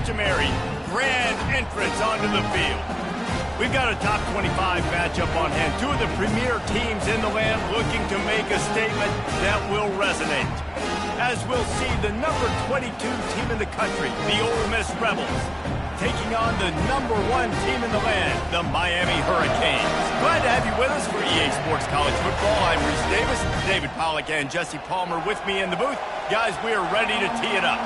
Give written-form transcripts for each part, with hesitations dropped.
customary grand entrance onto the field. We've got a top 25 matchup on hand. Two of the premier teams in the land looking to make a statement that will resonate. As we'll see the number 22 team in the country, the Ole Miss Rebels, taking on the number 1 team in the land, the Miami Hurricanes. Glad to have you with us for EA Sports College Football. I'm Reese Davis, David Pollack and Jesse Palmer with me in the booth. Guys, we are ready to tee it up.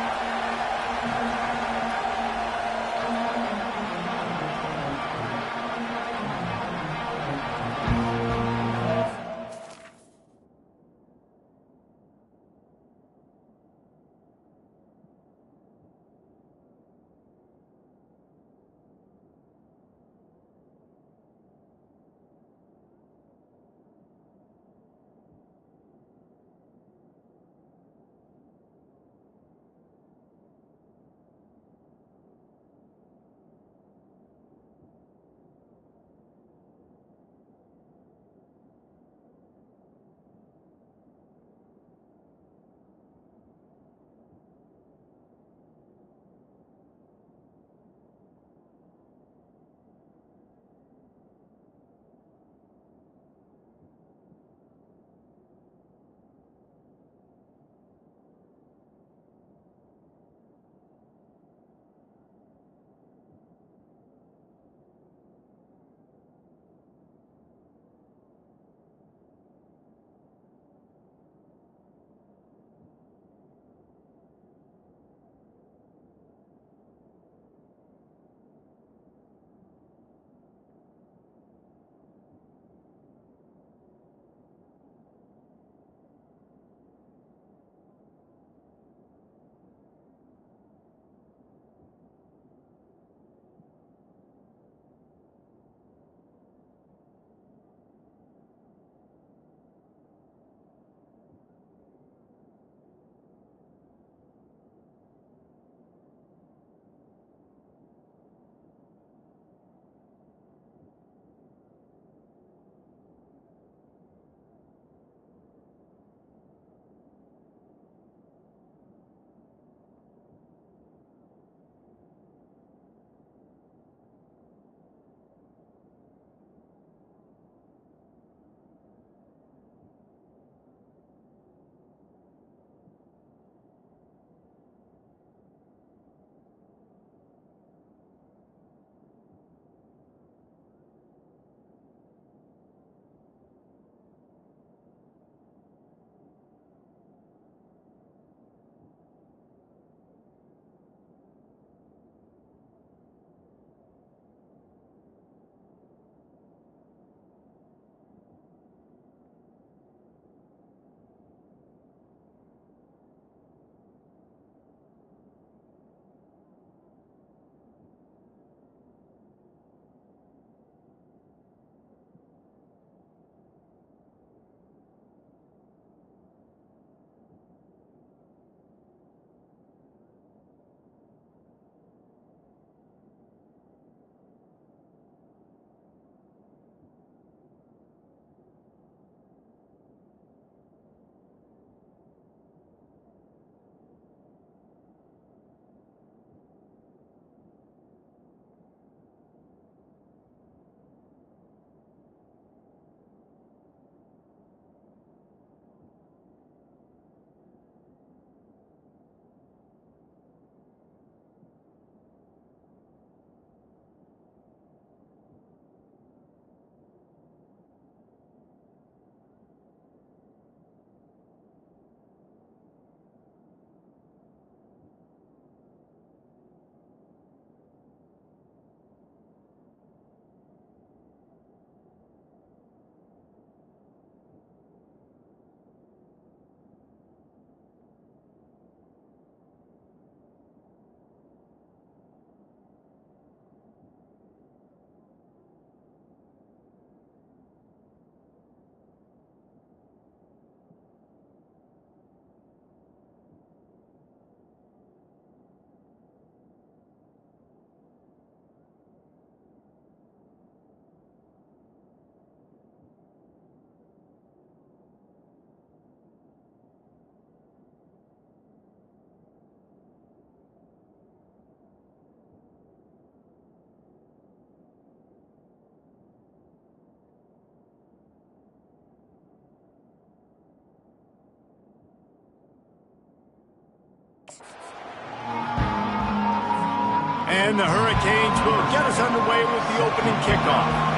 And the Hurricanes will get us underway with the opening kickoff.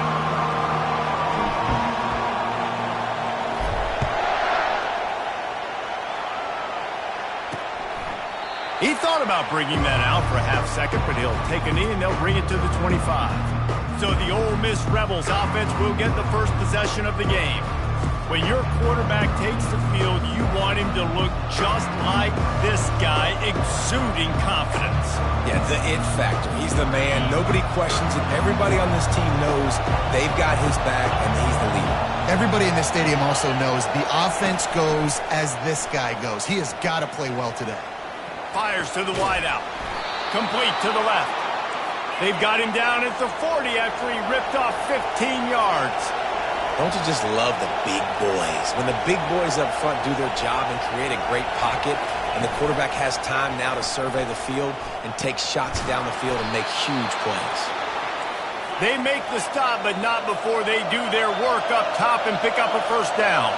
He thought about bringing that out for a half second, but he'll take a knee and they'll bring it to the 25. So the Ole Miss Rebels offense will get the first possession of the game. When your quarterback takes the field, you want him to look just like this guy, exuding confidence. Yeah, the it factor. He's the man. Nobody questions it. Everybody on this team knows they've got his back, and he's the leader. Everybody in this stadium also knows the offense goes as this guy goes. He has got to play well today. Fires to the wideout. Complete to the left. They've got him down at the 40 after he ripped off 15 yards. Don't you just love the big boys? When the big boys up front do their job and create a great pocket, and the quarterback has time now to survey the field and take shots down the field and make huge plays. They make the stop, but not before they do their work up top and pick up a first down.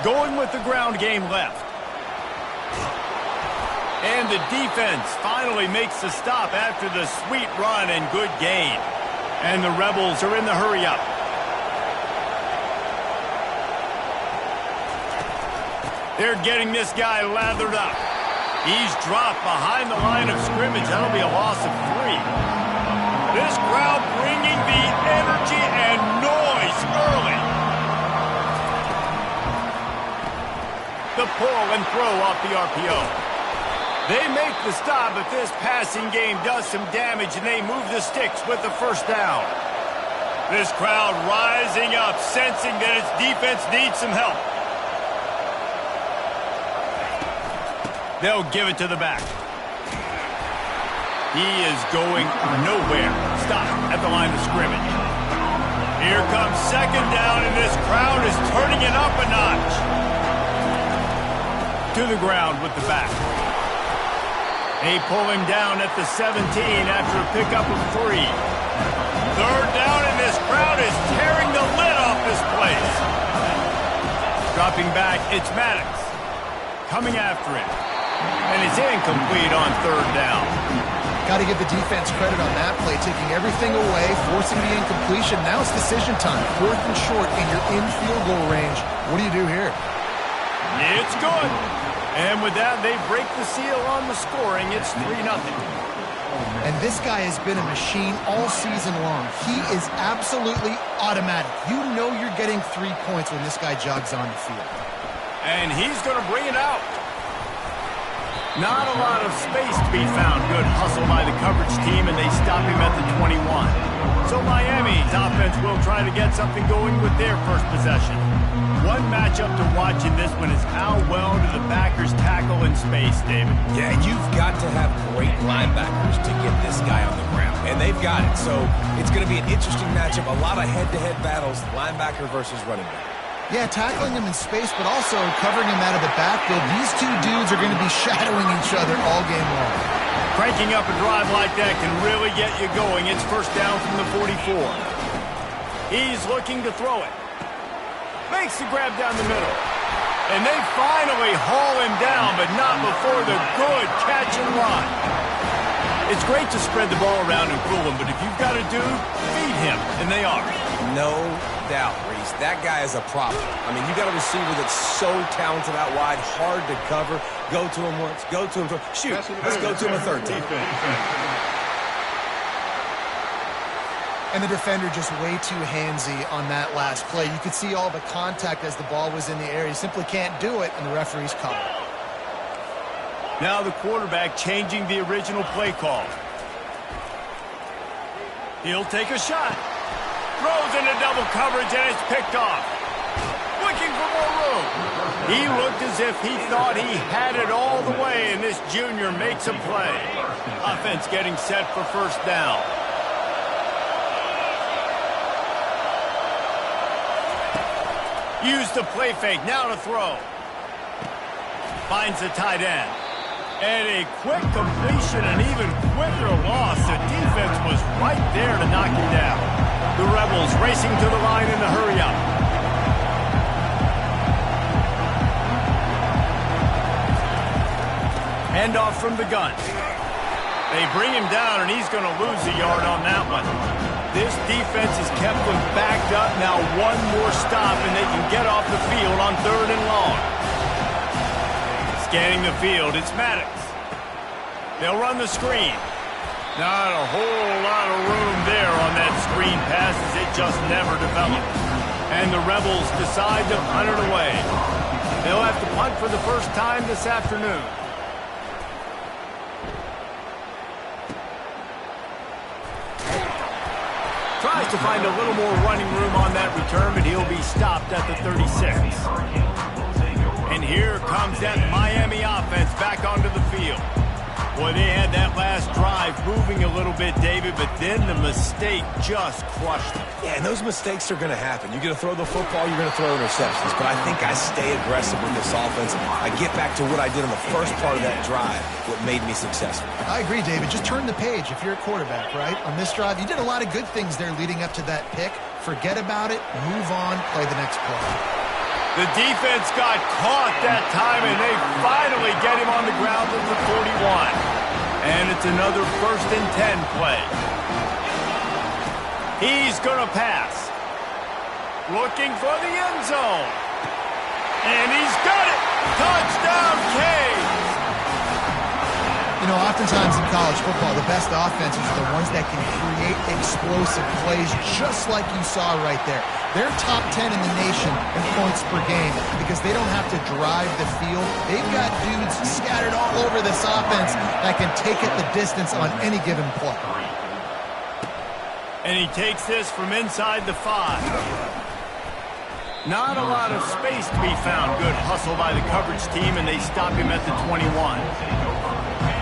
Going with the ground game left. And the defense finally makes the stop after the sweet run and good gain. And the Rebels are in the hurry-up. They're getting this guy lathered up. He's dropped behind the line of scrimmage. That'll be a loss of 3. This crowd bringing the energy and noise early. The pull and throw off the RPO. They make the stop, but this passing game does some damage, and they move the sticks with the first down. This crowd rising up, sensing that its defense needs some help. They'll give it to the back. He is going nowhere. Stop at the line of scrimmage. Here comes second down, and this crowd is turning it up a notch. To the ground with the back. They pull him down at the 17 after a pickup of 3. Third down, and this crowd is tearing the lid off this place. Dropping back, it's Maddox. Coming after him. And it's incomplete on third down. Got to give the defense credit on that play, taking everything away, forcing the incompletion. Now it's decision time. 4th and short, and you're in field goal range. What do you do here? It's good. And with that, they break the seal on the scoring. It's 3-0. And this guy has been a machine all season long. He is absolutely automatic. You know you're getting 3 points when this guy jogs on the field. And he's going to bring it out. Not a lot of space to be found. Good hustle by the coverage team, and they stop him at the 21. So Miami's offense will try to get something going with their first possession. One matchup to watch in this one is how well do the backers tackle in space, David? Yeah, and you've got to have great linebackers to get this guy on the ground. And they've got it. So it's going to be an interesting matchup. A lot of head-to-head battles, linebacker versus running back. Yeah, tackling him in space, but also covering him out of the backfield. These two dudes are going to be shadowing each other all game long. Cranking up a drive like that can really get you going. It's first down from the 44. He's looking to throw it. Makes the grab down the middle. And they finally haul him down, but not before the good catch and run. It's great to spread the ball around and fool him, but if you've got a dude, feed him, and they are. No doubt, Reese. That guy is a problem. I mean, you got a receiver that's so talented out wide, hard to cover. Go to him once, go to him twice. Shoot, let's go to him a third time. And the defender just way too handsy on that last play. You could see all the contact as the ball was in the air. He simply can't do it, and the referee's called. Now the quarterback changing the original play call. He'll take a shot. Throws into double coverage, and it's picked off. Looking for more room. He looked as if he thought he had it all the way, and this junior makes a play. Offense getting set for first down. Use the play fake, now to throw. Finds the tight end. And a quick completion, an even quicker loss. The defense was right there to knock him down. The Rebels racing to the line in the hurry-up. Handoff from the gun. They bring him down, and he's going to lose a yard on that one. This defense has kept them backed up. Now one more stop, and they can get off the field on 3rd and long. Scanning the field, it's Maddox. They'll run the screen. Not a whole lot of room there on that screen pass, as it just never developed. And the Rebels decide to punt it away. They'll have to punt for the first time this afternoon. Tries to find a little more running room on that return, but he'll be stopped at the 36. And here comes that Miami offense back onto the field. Boy, they had that last drive moving a little bit, David, but then the mistake just crushed them. Yeah, and those mistakes are going to happen. You're going to throw the football, you're going to throw interceptions. But I think I stay aggressive with this offense. I get back to what I did on the first part of that drive, what made me successful. I agree, David. Just turn the page if you're a quarterback, right? On this drive, you did a lot of good things there leading up to that pick. Forget about it, move on, play the next play. The defense got caught that time, and they finally get him on the ground at the 41. And it's another 1st and 10 play. He's going to pass. Looking for the end zone. And he's got it. Touchdown, Canes. You know, oftentimes in college football, the best offenses are the ones that can create explosive plays, just like you saw right there. They're top 10 in the nation in points per game because they don't have to drive the field. They've got dudes scattered all over this offense that can take it the distance on any given play. And he takes this from inside the 5. Not a lot of space to be found. Good hustle by the coverage team, and they stop him at the 21.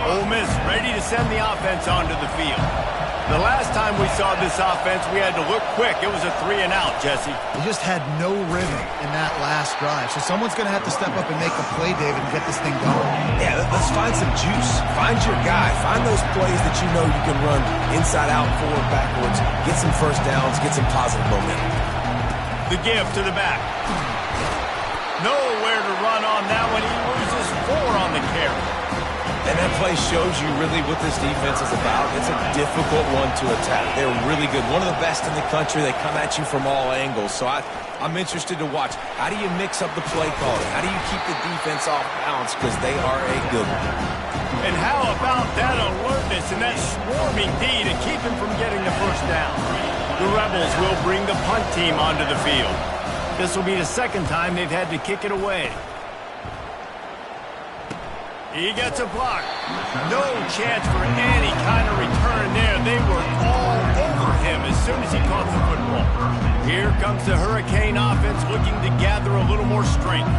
Ole Miss ready to send the offense onto the field. The last time we saw this offense, we had to look quick. It was a 3-and-out, Jesse. They just had no rhythm in that last drive. So someone's going to have to step up and make a play, David, and get this thing going. Yeah, let's find some juice. Find your guy. Find those plays that you know you can run inside out, forward, backwards. Get some first downs. Get some positive momentum. The give to the back. Nowhere to run on that one. He loses 4 on the carry. And that play shows you really what this defense is about. It's a difficult one to attack. They're really good. One of the best in the country. They come at you from all angles. So I'm interested to watch. How do you mix up the play calling? How do you keep the defense off balance? Because they are a good one. And how about that alertness and that swarming D to keep him from getting the first down? The Rebels will bring the punt team onto the field. This will be the second time they've had to kick it away. He gets a block. No chance for any kind of return there. They were all over him as soon as he caught the football. Here comes the Hurricane offense looking to gather a little more strength.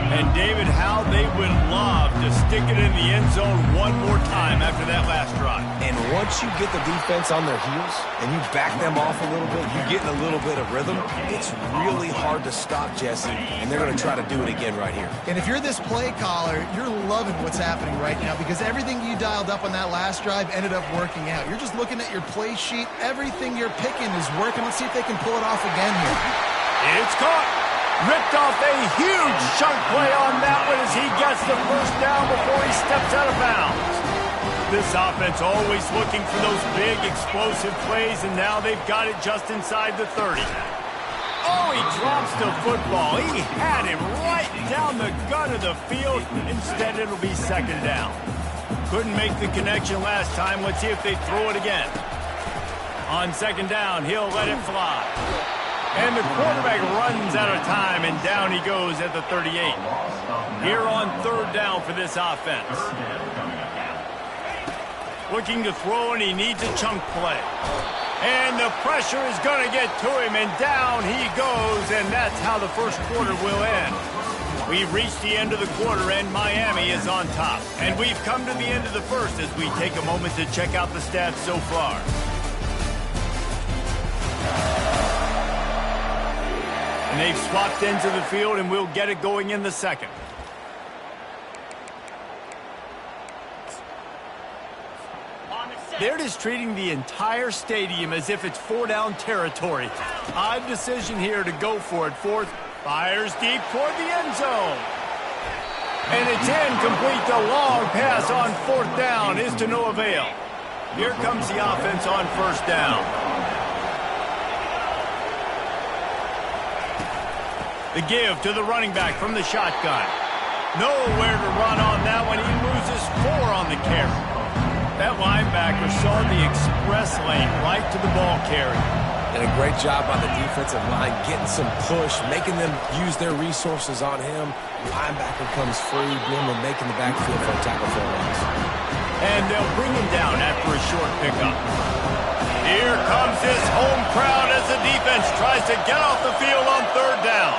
And David, how they would love to stick it in the end zone one more time after that last drive. And once you get the defense on their heels and you back them off a little bit, you get in a little bit of rhythm, it's really hard to stop, Jesse, and they're going to try to do it again right here. And if you're this play caller, you're loving what's happening right now because everything you dialed up on that last drive ended up working out. You're just looking at your play sheet. Everything you're picking is working. Let's see if they can pull it off again here. It's caught. Ripped off a huge chunk play on that one as he gets the first down before he steps out of bounds. This offense always looking for those big explosive plays, and now they've got it just inside the 30. Oh, he drops the football. He had him right down the gut of the field. Instead, it'll be second down. Couldn't make the connection last time. Let's see if they throw it again. On second down, he'll let it fly. And the quarterback runs out of time, and down he goes at the 38. Here on third down for this offense. Looking to throw, and he needs a chunk play. And the pressure is going to get to him, and down he goes, and that's how the first quarter will end. We've reached the end of the quarter, and Miami is on top. And we've come to the end of the first as we take a moment to check out the stats so far. And they've swapped ends of the field, and we'll get it going in the second. They're just treating the entire stadium as if it's 4-down territory. Odd decision here to go for it. Fourth, fires deep toward the end zone. And it's incomplete. The long pass on 4th down is to no avail. Here comes the offense on 1st down. The give to the running back from the shotgun. Nowhere to run on that one. He loses 4 on the carry. That linebacker saw the express lane right to the ball carrier. And a great job by the defensive line, getting some push, making them use their resources on him. Linebacker comes free, Bloomer making the backfield for a tackle for a loss. And they'll bring him down after a short pickup. Here comes this home crowd as the defense tries to get off the field on 3rd down.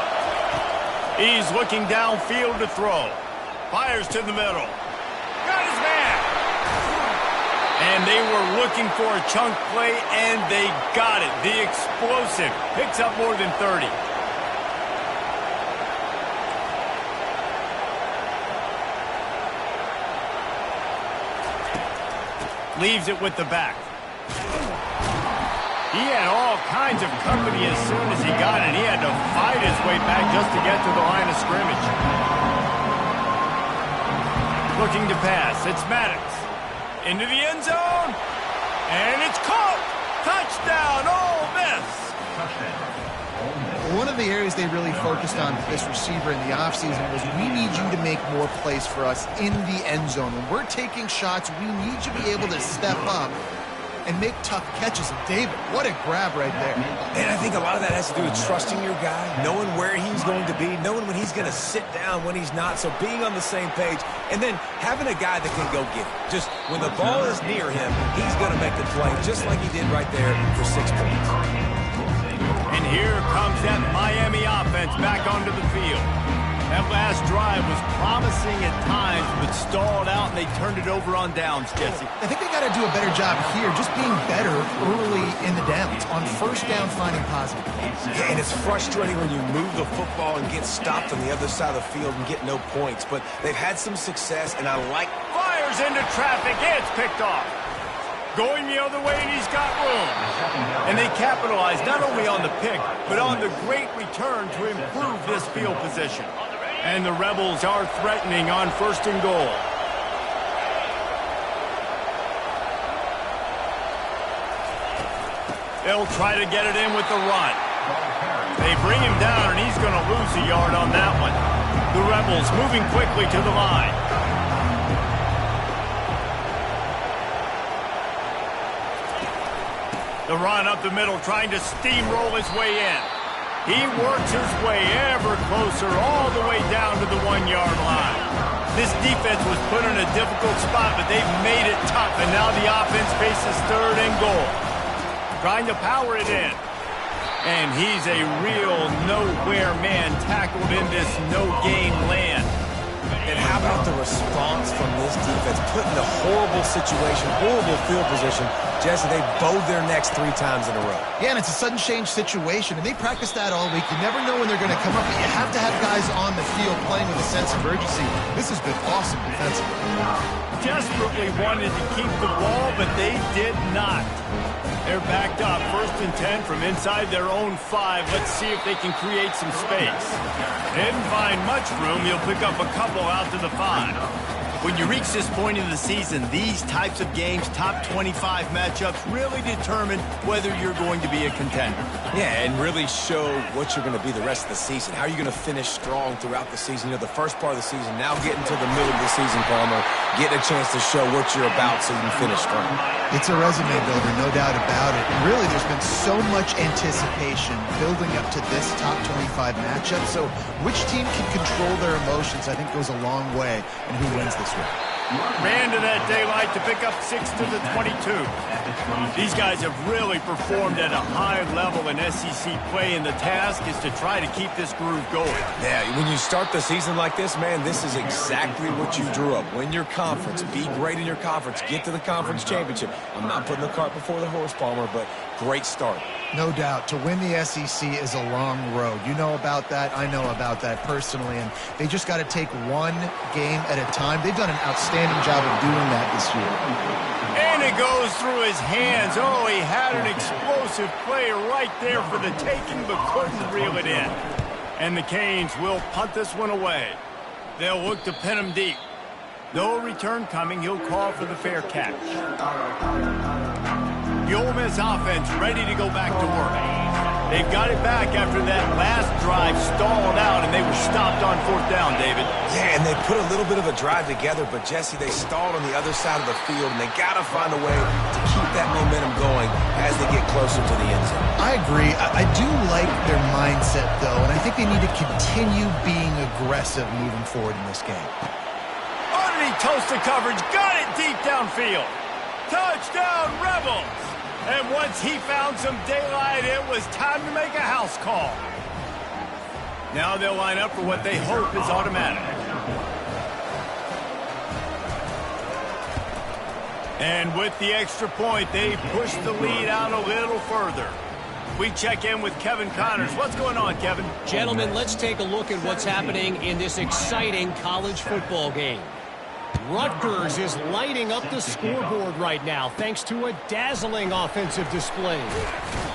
He's looking downfield to throw. Fires to the middle. Got his man. And they were looking for a chunk play, and they got it. The explosive picks up more than 30. Leaves it with the back. He had all kinds of company as soon as he got it. He had to fight his way back just to get to the line of scrimmage. Looking to pass. It's Maddox. Into the end zone. And it's caught. Touchdown, Ole Miss. One of the areas they really focused on with this receiver in the offseason was we need you to make more plays for us in the end zone. When we're taking shots, we need you to be able to step up and make tough catches. And David, what a grab right there. And I think a lot of that has to do with trusting your guy, knowing where he's going to be, knowing when he's going to sit down, when he's not, so being on the same page, and then having a guy that can go get it. Just when the ball is near him, he's going to make the play, just like he did right there for 6 points. And here comes that Miami offense back onto the field. That last drive was promising at times, but stalled out, and they turned it over on downs, Jesse. I think they got to do a better job here, just being better early in the downs. On 1st down, finding positive plays. Yeah, and it's frustrating when you move the football and get stopped on the other side of the field and get no points. But they've had some success, and I like... Fires into traffic. It's picked off. Going the other way, and he's got room. And they capitalize not only on the pick, but on the great return to improve this field position. And the Rebels are threatening on 1st and goal. They'll try to get it in with the run. They bring him down, and he's going to lose a yard on that one. The Rebels moving quickly to the line. The run up the middle, trying to steamroll his way in. He works his way ever closer, all the way down to the 1-yard line. This defense was put in a difficult spot, but they've made it tough, and now the offense faces 3rd and goal. Trying to power it in. And he's a real nowhere man tackled in this no-game land. And how about the response from this defense? Put in a horrible situation, horrible field position. Jesse, they bowed their necks 3 times in a row. Yeah, and it's a sudden change situation, and they practice that all week. You never know when they're going to come up, but you have to have guys on the field playing with a sense of urgency. This has been awesome defensively. Desperately wanted to keep the ball, but they did not. They're backed up, 1st and 10 from inside their own 5. Let's see if they can create some space. Didn't find much room. He'll pick up a couple out to the 5. When you reach this point in the season, these types of games, top 25 matchups, really determine whether you're going to be a contender. Yeah, and really show what you're going to be the rest of the season. How are you going to finish strong throughout the season? You know, the first part of the season, now getting to the middle of the season, Palmer, getting a chance to show what you're about so you can finish strong. It's a resume builder, no doubt about it. And really, there's been so much anticipation building up to this top 25 matchup. So which team can control their emotions, I think, goes a long way in who wins this one. Ran to that daylight to pick up 6 to the 22. These guys have really performed at a high level in SEC play, and the task is to try to keep this groove going. Yeah, when you start the season like this, man, this is exactly what you drew up. Win your conference, be great in your conference, get to the conference championship. I'm not putting the cart before the horse, Palmer, but great start. No doubt. To win the SEC is a long road. You know about that. I know about that personally. And they just got to take one game at a time. They've done an outstanding job of doing that this year. And it goes through his hands. Oh, he had an explosive play right there for the taking, but couldn't reel it in. And the Canes will punt this one away. They'll look to pin him deep. No return coming. He'll call for the fair catch. The Ole Miss offense ready to go back to work. They've got it back after that last drive stalled out, and they were stopped on 4th down, David. Yeah, and they put a little bit of a drive together, but, Jesse, they stalled on the other side of the field, and they got to find a way to keep that momentum going as they get closer to the end zone. I agree. I do like their mindset, though, and I think they need to continue being aggressive moving forward in this game. Underneath toasted coverage, got it deep downfield. Touchdown, Rebels! And once he found some daylight, it was time to make a house call. Now they'll line up for what they hope is automatic. And with the extra point, they push the lead out a little further. We check in with Kevin Connors. What's going on, Kevin? Gentlemen, let's take a look at what's happening in this exciting college football game. Rutgers is lighting up the scoreboard right now thanks to a dazzling offensive display.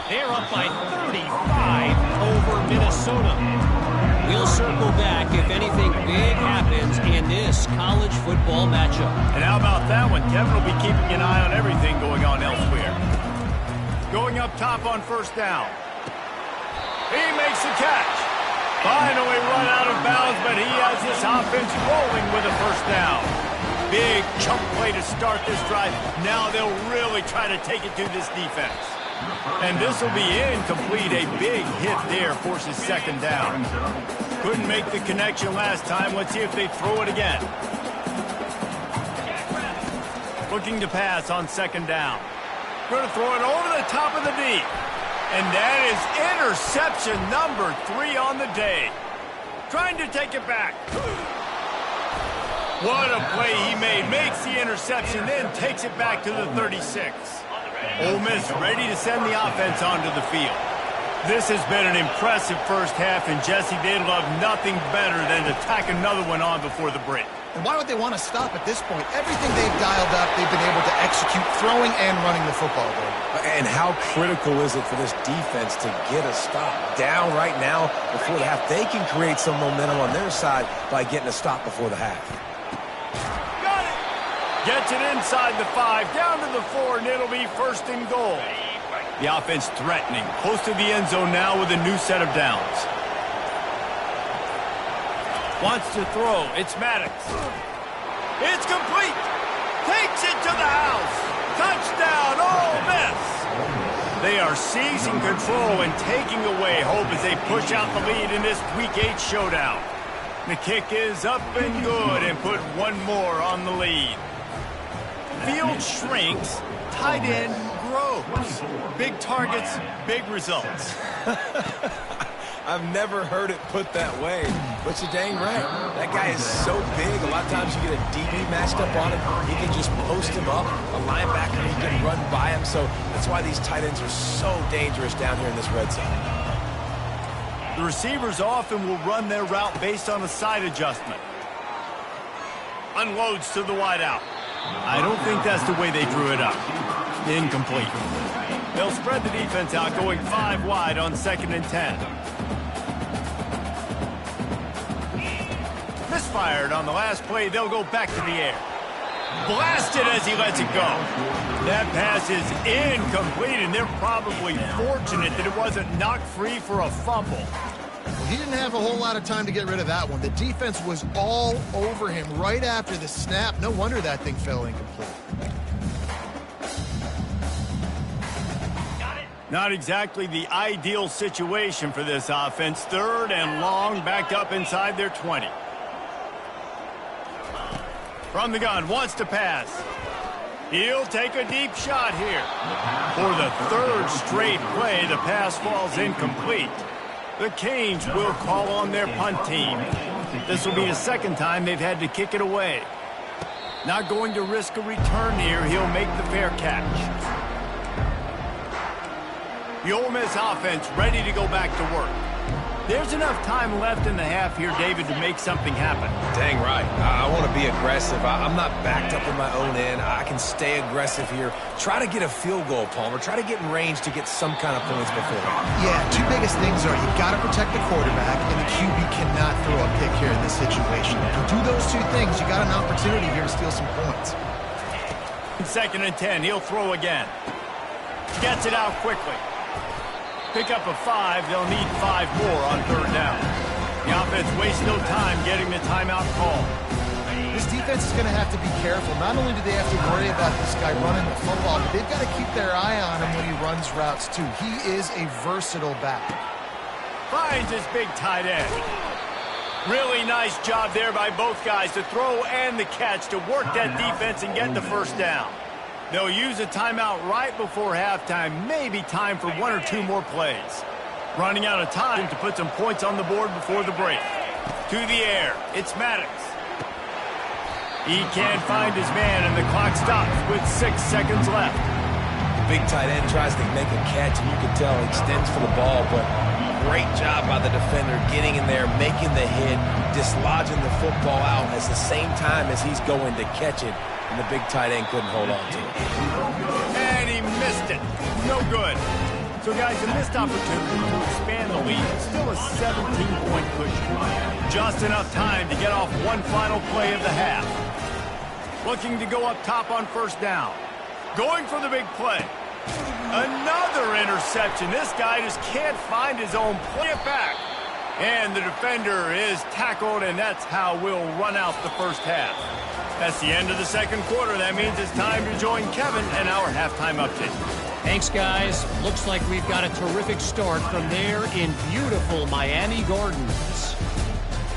They're up by 35 over Minnesota. We'll circle back if anything big happens in this college football matchup. And how about that one? Kevin will be keeping an eye on everything going on elsewhere. Going up top on 1st down. He makes the catch. Finally run out of bounds, but he has this offense rolling with a 1st down. Big chunk play to start this drive. Now they'll really try to take it to this defense. And this will be incomplete. A big hit there forces 2nd down. Couldn't make the connection last time. Let's see if they throw it again. Looking to pass on 2nd down. Going to throw it over the top of the deep. And that is interception number 3 on the day. Trying to take it back. What a play he made. Makes the interception, then takes it back to the 36. Ole Miss ready to send the offense onto the field. This has been an impressive first half, and Jesse, they'd love nothing better than to tack another one on before the break. And why would they want to stop at this point? Everything they've dialed up, they've been able to execute throwing and running the football game. And how critical is it for this defense to get a stop down right now before the half? They can create some momentum on their side by getting a stop before the half. Got it! Gets it inside the 5, down to the 4, and it'll be 1st and goal. The offense threatening, close to the end zone now with a new set of downs. Wants to throw. It's Maddox. It's complete. Takes it to the house. Touchdown, Ole Miss. They are seizing control and taking away hope as they push out the lead in this Week 8 showdown. The kick is up and good and put one more on the lead. Field shrinks. Tight end grows. Big targets, big results. I've never heard it put that way, but you're dang right. That guy is so big, a lot of times you get a DB matched up on him. He can just post him up. A linebacker, he can run by him. So that's why these tight ends are so dangerous down here in this red zone. The receivers often will run their route based on a side adjustment. Unloads to the wideout. I don't think that's the way they drew it up. Incomplete. They'll spread the defense out, going 5 wide on 2nd and 10. Misfired on the last play. They'll go back to the air. Blasted as he lets it go. That pass is incomplete, and they're probably fortunate that it wasn't knocked free for a fumble. Well, he didn't have a whole lot of time to get rid of that one. The defense was all over him right after the snap. No wonder that thing fell incomplete. Not exactly the ideal situation for this offense. 3rd and long, backed up inside their 20. From the gun, wants to pass. He'll take a deep shot here. For the 3rd straight play, the pass falls incomplete. The Canes will call on their punt team. This will be the 2nd time they've had to kick it away. Not going to risk a return here. He'll make the fair catch. The Ole Miss offense ready to go back to work. There's enough time left in the half here, David, to make something happen. Dang right. I want to be aggressive. I'm not backed up in my own end. I can stay aggressive here. Try to get a field goal, Palmer. Try to get in range to get some kind of points before. Yeah, two biggest things are you got to protect the quarterback, and the QB cannot throw a pick here in this situation. If you do those two things, you got an opportunity here to steal some points. 2nd and 10, he'll throw again. Gets it out quickly. Pick up a 5, they'll need 5 more on 3rd down. The offense wastes no time getting the timeout call. This defense is going to have to be careful. Not only do they have to worry about this guy running the football, but they've got to keep their eye on him when he runs routes too. He is a versatile back. Finds his big tight end. Really nice job there by both guys to throw and the catch to work that defense and get the 1st down. They'll use a timeout right before halftime. Maybe time for 1 or 2 more plays. Running out of time to put some points on the board before the break. To the air. It's Maddox. He can't find his man, and the clock stops with 6 seconds left. The big tight end tries to make a catch, and you can tell he extends for the ball, but great job by the defender getting in there, making the hit, dislodging the football out at the same time as he's going to catch it. And the big tight end couldn't hold on to it. And he missed it. No good. So, guys, a missed opportunity to expand the lead. It's still a 17-point cushion. Just enough time to get off one final play of the half. Looking to go up top on 1st down. Going for the big play. Another interception. This guy just can't find his own play. Get back. And the defender is tackled, and that's how we'll run out the 1st half. That's the end of the 2nd quarter. That means it's time to join Kevin and our halftime update. Thanks, guys. Looks like we've got a terrific start from there in beautiful Miami Gardens.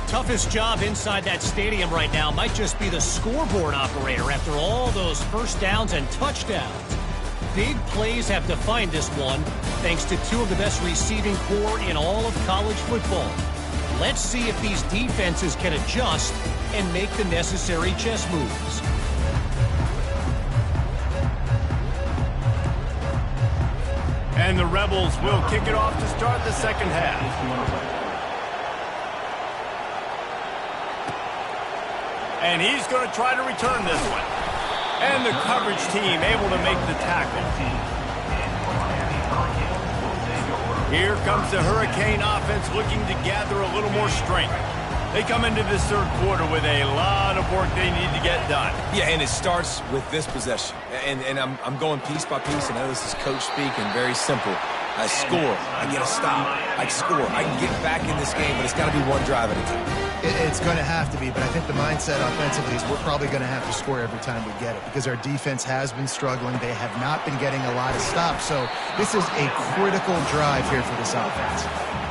Toughest job inside that stadium right now might just be the scoreboard operator after all those 1st downs and touchdowns. Big plays have defined this one, thanks to 2 of the best receiving corps in all of college football. Let's see if these defenses can adjust and make the necessary chess moves. And the Rebels will kick it off to start the 2nd half. And he's going to try to return this one. And the coverage team able to make the tackle. Here comes the Hurricane offense looking to gather a little more strength. They come into this 3rd quarter with a lot of work they need to get done. Yeah, and it starts with this possession. And I'm going piece by piece. I know this is coach speak and very simple. I score. I get a stop. I score. I can get back in this game, but it's got to be one drive at a time. It's going to have to be, but I think the mindset offensively is we're probably going to have to score every time we get it because our defense has been struggling. They have not been getting a lot of stops, so this is a critical drive here for this offense.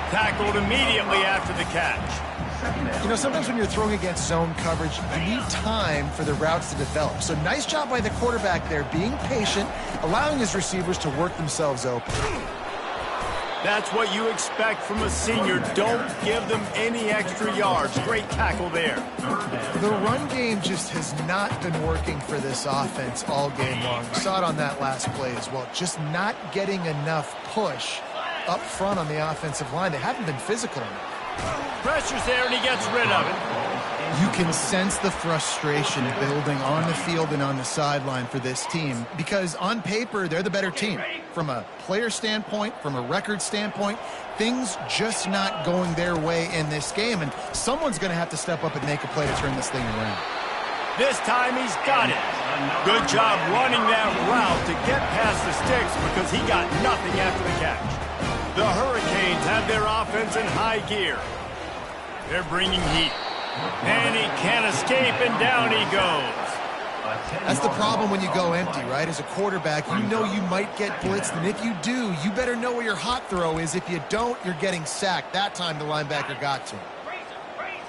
Tackled immediately after the catch. You know, sometimes when you're throwing against zone coverage, you need time for the routes to develop. So nice job by the quarterback there, being patient, allowing his receivers to work themselves open. That's what you expect from a senior. Don't give them any extra yards. Great tackle there. The run game just has not been working for this offense all game long. You saw it on that last play as well. Just not getting enough push up front on the offensive line. They haven't been physical enough. Pressure's there, and he gets rid of it. You can sense the frustration building on the field and on the sideline for this team because on paper, they're the better team. From a player standpoint, from a record standpoint, things just not going their way in this game, and someone's going to have to step up and make a play to turn this thing around. This time he's got it. Good job running that route to get past the sticks because he got nothing after the catch. The Hurricanes have their offense in high gear. They're bringing heat. And he can't escape, and down he goes. That's the problem when you go empty, right? As a quarterback, you know you might get blitzed, and if you do, you better know where your hot throw is. If you don't, you're getting sacked. That time the linebacker got to him.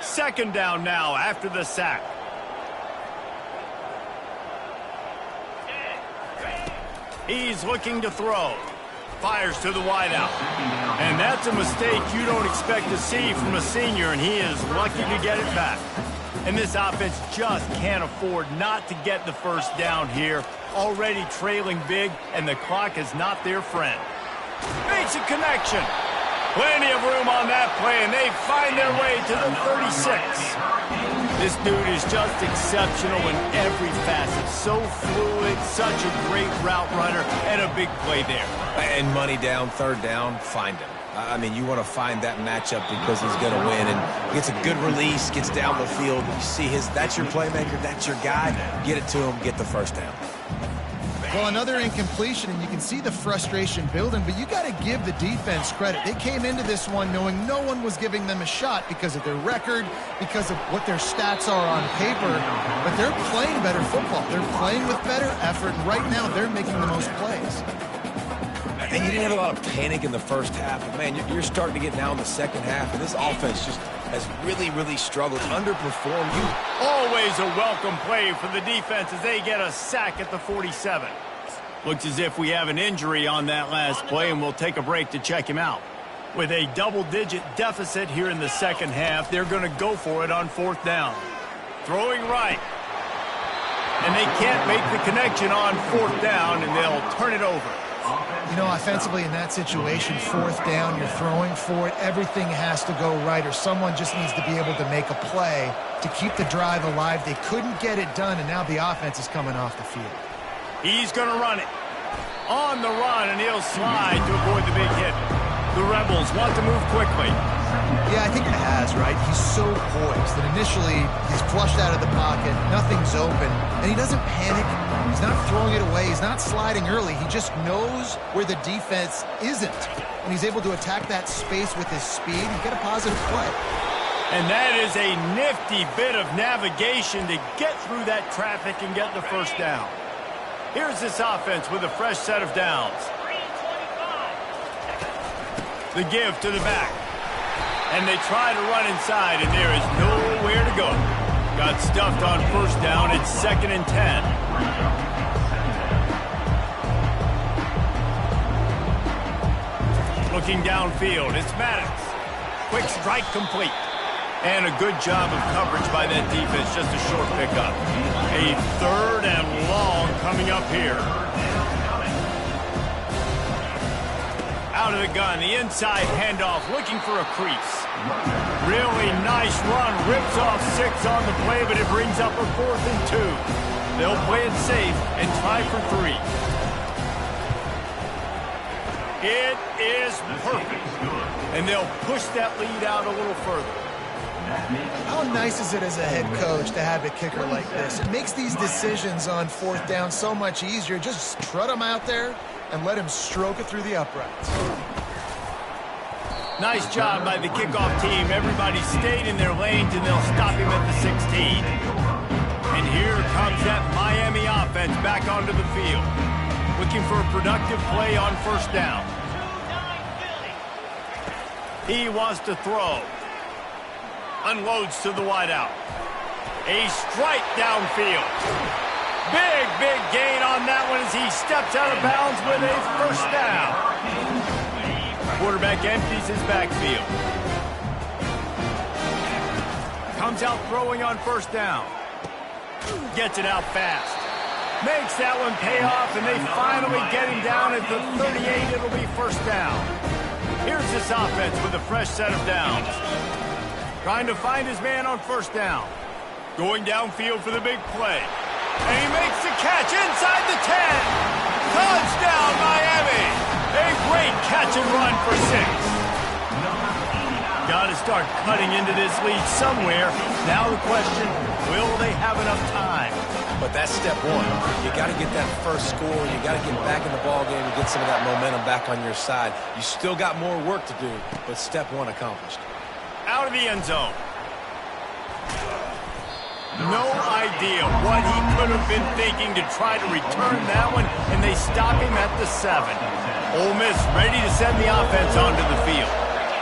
2nd down now after the sack. He's looking to throw. Fires to the wideout. And that's a mistake you don't expect to see from a senior, and he is lucky to get it back. And this offense just can't afford not to get the 1st down here. Already trailing big, and the clock is not their friend. Makes a connection. Plenty of room on that play, and they find their way to the 36. This dude is just exceptional in every facet. So fluid, such a great route runner, and a big play there. And money down, third down, find him. I mean, you want to find that matchup because he's going to win. And gets a good release, gets down the field. You see that's your playmaker, that's your guy. Get it to him, get the first down. Well, another incompletion, and you can see the frustration building, but you got to give the defense credit. They came into this one knowing no one was giving them a shot because of their record, because of what their stats are on paper, but they're playing better football. They're playing with better effort, and right now they're making the most plays. And you didn't have a lot of panic in the first half, but, man, you're starting to get now in the second half, and this offense just has really, really struggled, underperformed you. Always a welcome play for the defense as they get a sack at the 47. Looks as if we have an injury on that last play, and we'll take a break to check him out. With a double-digit deficit here in the second half, they're going to go for it on fourth down. Throwing right. And they can't make the connection on fourth down, and they'll turn it over. You know, offensively in that situation, fourth down, you're throwing for it. Everything has to go right, or someone just needs to be able to make a play to keep the drive alive. They couldn't get it done, and now the offense is coming off the field. He's going to run it. On the run, and he'll slide to avoid the big hit. The Rebels want to move quickly. Yeah, I think it has, right? He's so poised that initially he's flushed out of the pocket, nothing's open, and he doesn't panic. He's not throwing it away. He's not sliding early. He just knows where the defense isn't, and he's able to attack that space with his speed and get a positive play. And that is a nifty bit of navigation to get through that traffic and get the first down. Here's this offense with a fresh set of downs. The give to the back. And they try to run inside, and there is nowhere to go. Got stuffed on first down. It's 2nd and 10. Looking downfield, it's Maddox. Quick strike complete. And a good job of coverage by that defense. Just a short pickup. A 3rd and long coming up here. Out of the gun, the inside handoff, looking for a crease. Really nice run, rips off 6 on the play, but it brings up a 4th and 2. They'll play it safe and try for 3. It is perfect. And they'll push that lead out a little further. How nice is it as a head coach to have a kicker like this? It makes these decisions on fourth down so much easier. Just strut him out there and let him stroke it through the uprights. Nice job by the kickoff team. Everybody stayed in their lanes, and they'll stop him at the 16. And here comes that Miami offense back onto the field, looking for a productive play on first down. He wants to throw. Unloads to the wideout. A strike downfield. Big gain on that one as he steps out of bounds with a first down. Quarterback empties his backfield. Comes out throwing on first down. Gets it out fast. Makes that one pay off, and they finally get him down at the 38. It'll be first down. Here's this offense with a fresh set of downs. Trying to find his man on first down. Going downfield for the big play. And he makes the catch inside the 10. Touchdown, Miami. A great catch and run for 6. Got to start cutting into this lead somewhere. Now the question, will they have enough time? But that's step one. You got to get that first score. You got to get back in the ball game and get some of that momentum back on your side. You still got more work to do, but step one accomplished. Out of the end zone. No idea what he could have been thinking to try to return that one, and they stop him at the 7. Ole Miss ready to send the offense onto the field.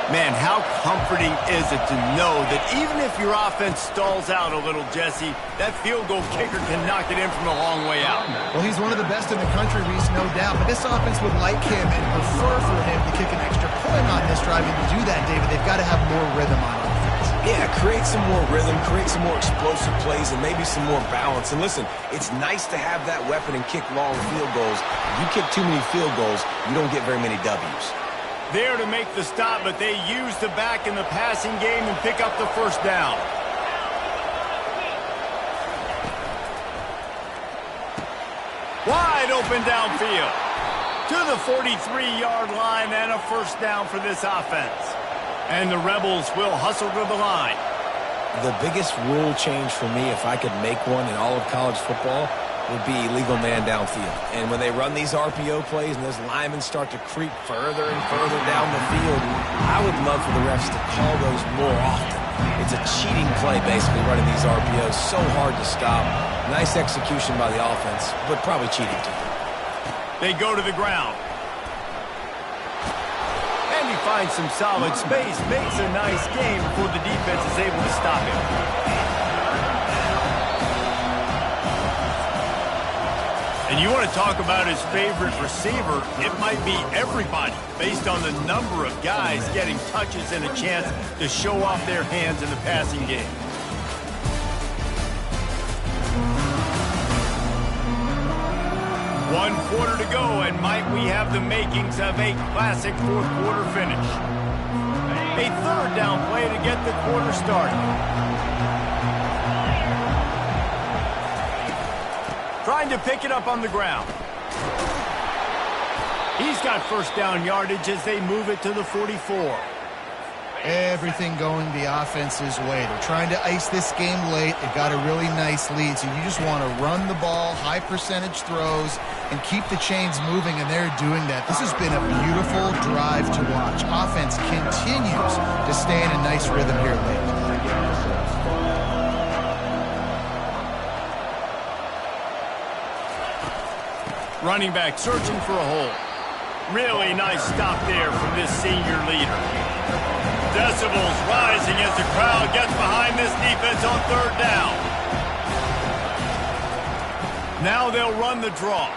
Man, how comforting is it to know that even if your offense stalls out a little, Jesse, that field goal kicker can knock it in from a long way out. Well, he's one of the best in the country, Reese, no doubt. But this offense would like him and prefer for him to kick an extra point on this drive. And to do that, David, they've got to have more rhythm on offense. Yeah, create some more rhythm, create some more explosive plays, and maybe some more balance. And listen, it's nice to have that weapon and kick long field goals. If you kick too many field goals, you don't get very many W's. There to make the stop, but they use the back in the passing game and pick up the first down. Wide open downfield. To the 43-yard line and a first down for this offense. And the Rebels will hustle to the line. The biggest rule change for me, if I could make one in all of college football, would be illegal man downfield. And when they run these RPO plays and those linemen start to creep further and further down the field, I would love for the refs to call those more often. It's a cheating play, basically, running these RPOs. So hard to stop. Nice execution by the offense, but probably cheating too. They go to the ground. And he finds some solid space, makes a nice game before the defense is able to stop him. And you want to talk about his favorite receiver, it might be everybody, based on the number of guys getting touches and a chance to show off their hands in the passing game. One quarter to go, and might we have the makings of a classic fourth quarter finish. A third down play to get the quarter started. Trying to pick it up on the ground. He's got first down yardage as they move it to the 44. Everything going the offense's way. They're trying to ice this game late. They've got a really nice lead, so you just want to run the ball, high percentage throws, and keep the chains moving, and they're doing that. This has been a beautiful drive to watch. Offense continues to stay in a nice rhythm here late. Running back searching for a hole. Really nice stop there from this senior leader. Decibels rising as the crowd gets behind this defense on third down. Now they'll run the draw.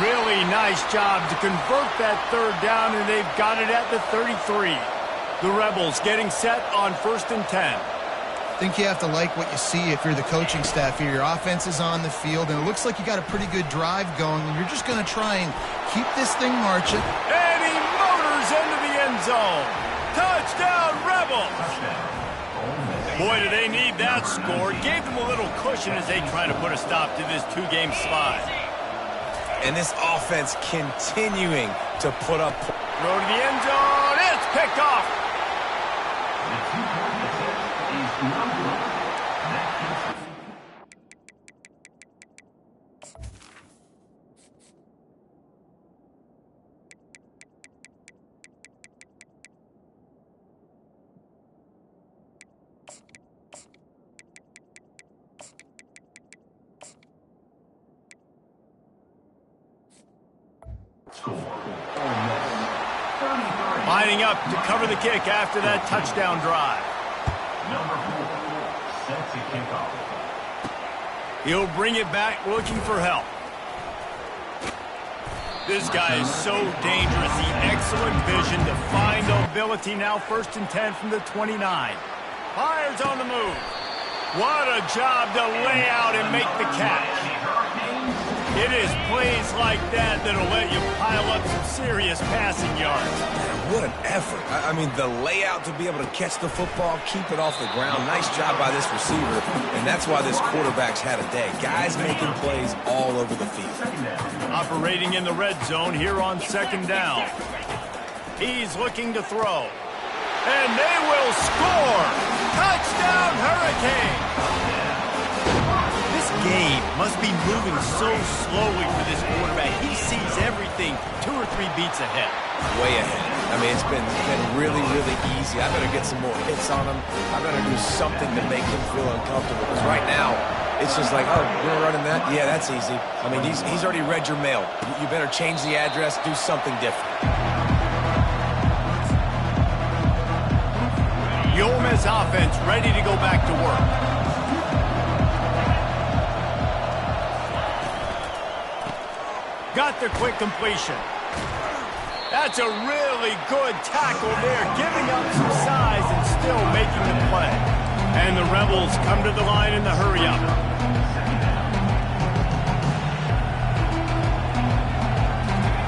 Really nice job to convert that third down, and they've got it at the 33. The Rebels getting set on 1st and 10. I think you have to like what you see if you're the coaching staff here. Your offense is on the field, and it looks like you got a pretty good drive going, and you're just going to try and keep this thing marching. And he motors into the end zone. Touchdown, Rebels! Boy, do they need that score. Gave them a little cushion as they try to put a stop to this two-game slide. And this offense continuing to put up. Throw to the end zone. It's picked off. Lining up to cover the kick after that touchdown drive. Number 4 set to kick off. He'll bring it back looking for help. This guy is so dangerous. The excellent vision to find ability. Now 1st and 10 from the 29. Fires on the move. What a job to lay out and make the catch. It is plays like that that'll let you pile up some serious passing yards. What an effort. I mean, the layout to be able to catch the football, keep it off the ground. Nice job by this receiver, and that's why this quarterback's had a day. Guys making plays all over the field. Operating in the red zone here on 2nd down. He's looking to throw. And they will score! Touchdown, Hurricane! This game must be moving so slowly for this quarterback. He sees everything 2 or 3 beats ahead. Way ahead. I mean, it's been really, really easy. I better get some more hits on him. I better do something to make him feel uncomfortable. Because right now, it's just like, oh, you're running that? Yeah, that's easy. I mean, he's already read your mail. You better change the address, do something different. The Ole Miss offense ready to go back to work. Got the quick completion. That's a really good tackle there, giving up some size and still making the play. And the Rebels come to the line in the hurry-up.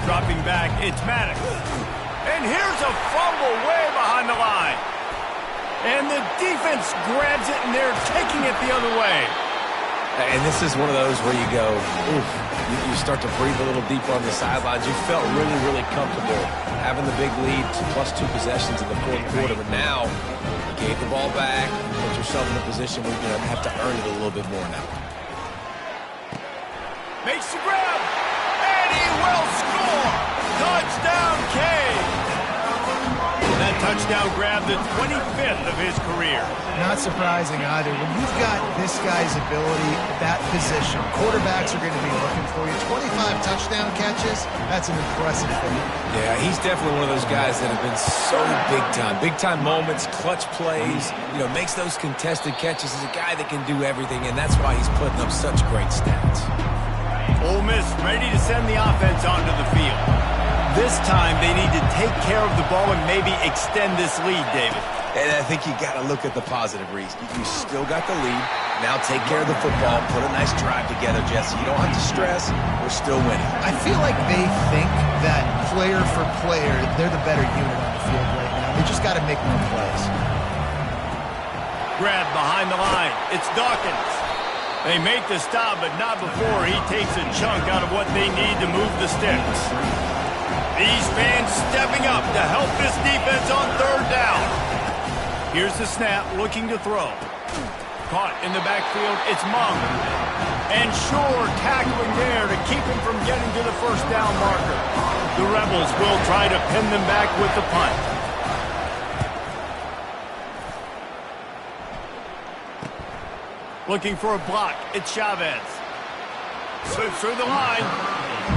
Dropping back, it's Maddox. And And here's a fumble way behind the line. And the defense grabs it, and they're taking it the other way. And this is one of those where you go, oof, you start to breathe a little deeper on the sidelines. You felt really, really comfortable having the big lead, +2 possessions in the fourth quarter. But now, you gave the ball back, put yourself in a position where you're going to have to earn it a little bit more now. Makes the grab, and he will score. Touchdown, Cade. That touchdown grab, the 25th of his career. Not surprising either. When you've got this guy's ability at that position, quarterbacks are going to be looking for you. 25 touchdown catches, that's an impressive thing. Yeah, he's definitely one of those guys that have been so big time. Big time moments, clutch plays, makes those contested catches. He's a guy that can do everything, and that's why he's putting up such great stats. Ole Miss ready to send the offense onto the field. This time, they need to take care of the ball and maybe extend this lead, David. And I think you got to look at the positive, Reese. You still got the lead. Now take care of the football. Put a nice drive together, Jesse. You don't have to stress. We're still winning. I feel like they think that player for player, they're the better unit on the field right now. They just got to make more plays. Grab behind the line. It's Dawkins. They make the stop, but not before he takes a chunk out of what they need to move the sticks. These fans stepping up to help this defense on third down. Here's the snap, looking to throw. Caught in the backfield, it's Mung. And Shore tackling there to keep him from getting to the first down marker. The Rebels will try to pin them back with the punt. Looking for a block, it's Chavez. Slips through the line.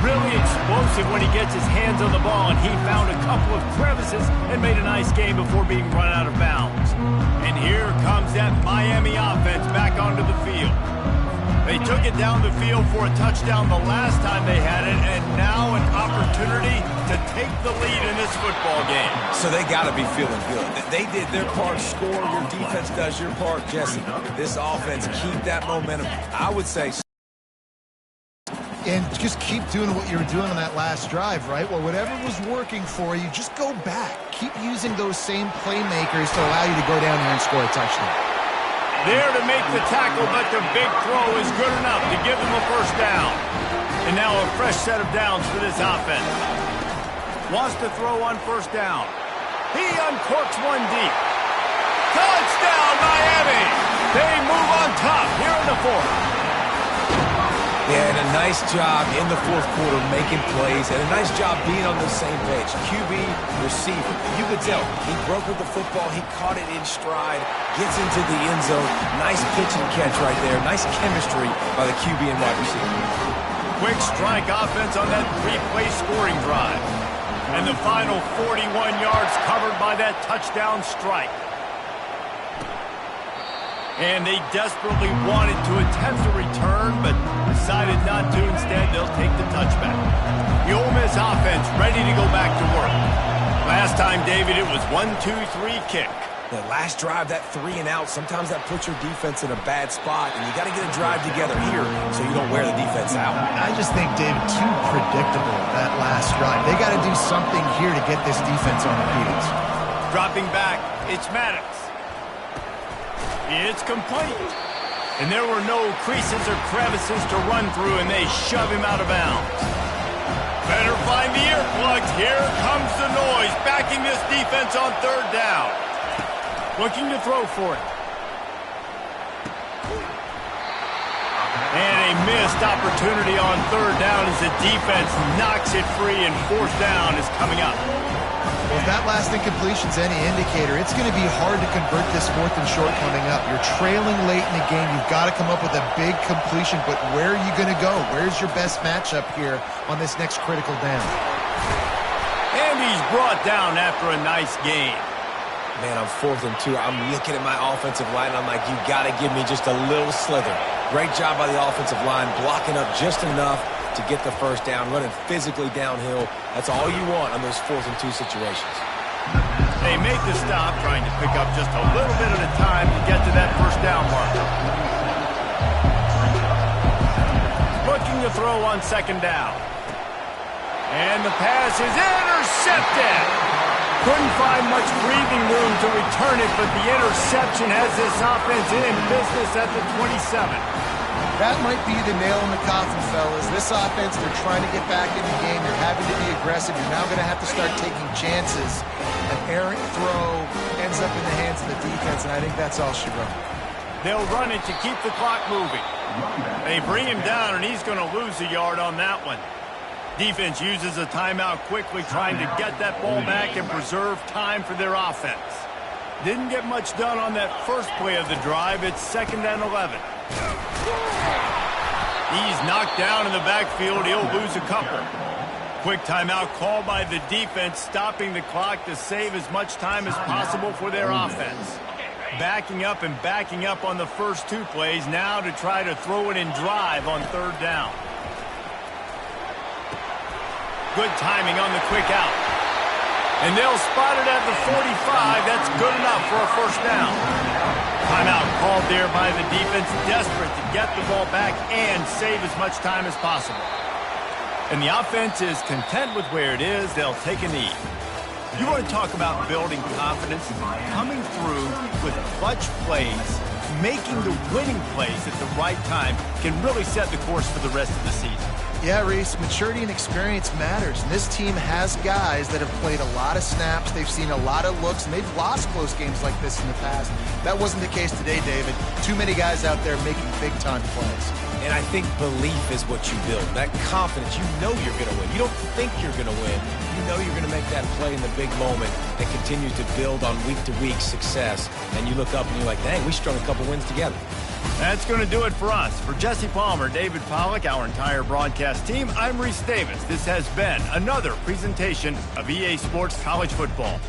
Really explosive when he gets his hands on the ball, and he found a couple of crevices and made a nice game before being run out of bounds. And here comes that Miami offense back onto the field. They took it down the field for a touchdown the last time they had it, and now an opportunity to take the lead in this football game. So they got to be feeling good. They did their part, score. Your defense does your part, Jesse. This offense, keep that momentum. I would say... And just keep doing what you were doing on that last drive, right? Well, whatever was working for you, just go back. Keep using those same playmakers to allow you to go down here and score a touchdown. There to make the tackle, but the big throw is good enough to give them a first down. And now a fresh set of downs for this offense. Wants to throw on first down. He uncorks one deep. Touchdown, Miami! They move on top here in the fourth. Yeah, and a nice job in the fourth quarter making plays, and a nice job being on the same page. QB, receiver. You could tell he broke with the football. He caught it in stride, gets into the end zone. Nice pitch and catch right there. Nice chemistry by the QB and wide receiver. Quick strike offense on that three-play scoring drive. And the final 41 yards covered by that touchdown strike. And they desperately wanted to attempt a return, but decided not to. Instead, they'll take the touchback. The Ole Miss offense ready to go back to work. Last time, David, it was 1-2-3 kick. The last drive, that 3 and out, sometimes that puts your defense in a bad spot, and you got to get a drive together here so you don't wear the defense out. I just think, David, too predictable, that last drive. They got to do something here to get this defense on the field. Dropping back, it's Maddox. It's complete. And there were no creases or crevices to run through, and they shove him out of bounds. Better find the earplugs. Here comes the noise, backing this defense on third down. Looking to throw for it. And a missed opportunity on third down as the defense knocks it free, and fourth down is coming up. Well, if that last incompletion's any indicator, it's going to be hard to convert this fourth and short coming up. You're trailing late in the game. You've got to come up with a big completion, but where are you going to go? Where's your best matchup here on this next critical down? And he's brought down after a nice game. Man, I'm 4th and 2. I'm looking at my offensive line, and I'm like, you got to give me just a little slither. Great job by the offensive line, blocking up just enough to get the first down, running physically downhill. That's all you want on those 4th and 2 situations. They make the stop, trying to pick up just a little bit at a time to get to that first down marker. Looking to throw on second down. And the pass is intercepted. Couldn't find much breathing room to return it, but the interception has this offense in business at the 27. That might be the nail in the coffin, fellas. This offense, they're trying to get back in the game. They're having to be aggressive. You're now going to have to start taking chances. An errant throw ends up in the hands of the defense, and I think that's all she wrote. They'll run it to keep the clock moving. They bring him down, and he's going to lose a yard on that one. Defense uses a timeout quickly, trying to get that ball back and preserve time for their offense. Didn't get much done on that first play of the drive. It's 2nd and 11. He's knocked down in the backfield. He'll lose a couple. Quick timeout called by the defense, stopping the clock to save as much time as possible for their offense. Backing up and backing up on the first 2 plays now to try to throw it in drive on 3rd down. Good timing on the quick out. And they'll spot it at the 45. That's good enough for a 1st down. Timeout called there by the defense, desperate to get the ball back and save as much time as possible. And the offense is content with where it is. They'll take a knee. You want to talk about building confidence? Coming through with clutch plays, making the winning plays at the right time can really set the course for the rest of the season. Yeah, Reese, maturity and experience matters. And this team has guys that have played a lot of snaps. They've seen a lot of looks, and they've lost close games like this in the past. That wasn't the case today, David. Too many guys out there making big-time plays. And I think belief is what you build. That confidence, you know you're going to win. You don't think you're going to win. You know you're going to make that play in the big moment that continues to build on week-to-week success. And you look up and you're like, dang, we strung a couple wins together. That's going to do it for us. For Jesse Palmer, David Pollack, our entire broadcast team, I'm Reese Davis. This has been another presentation of EA Sports College Football.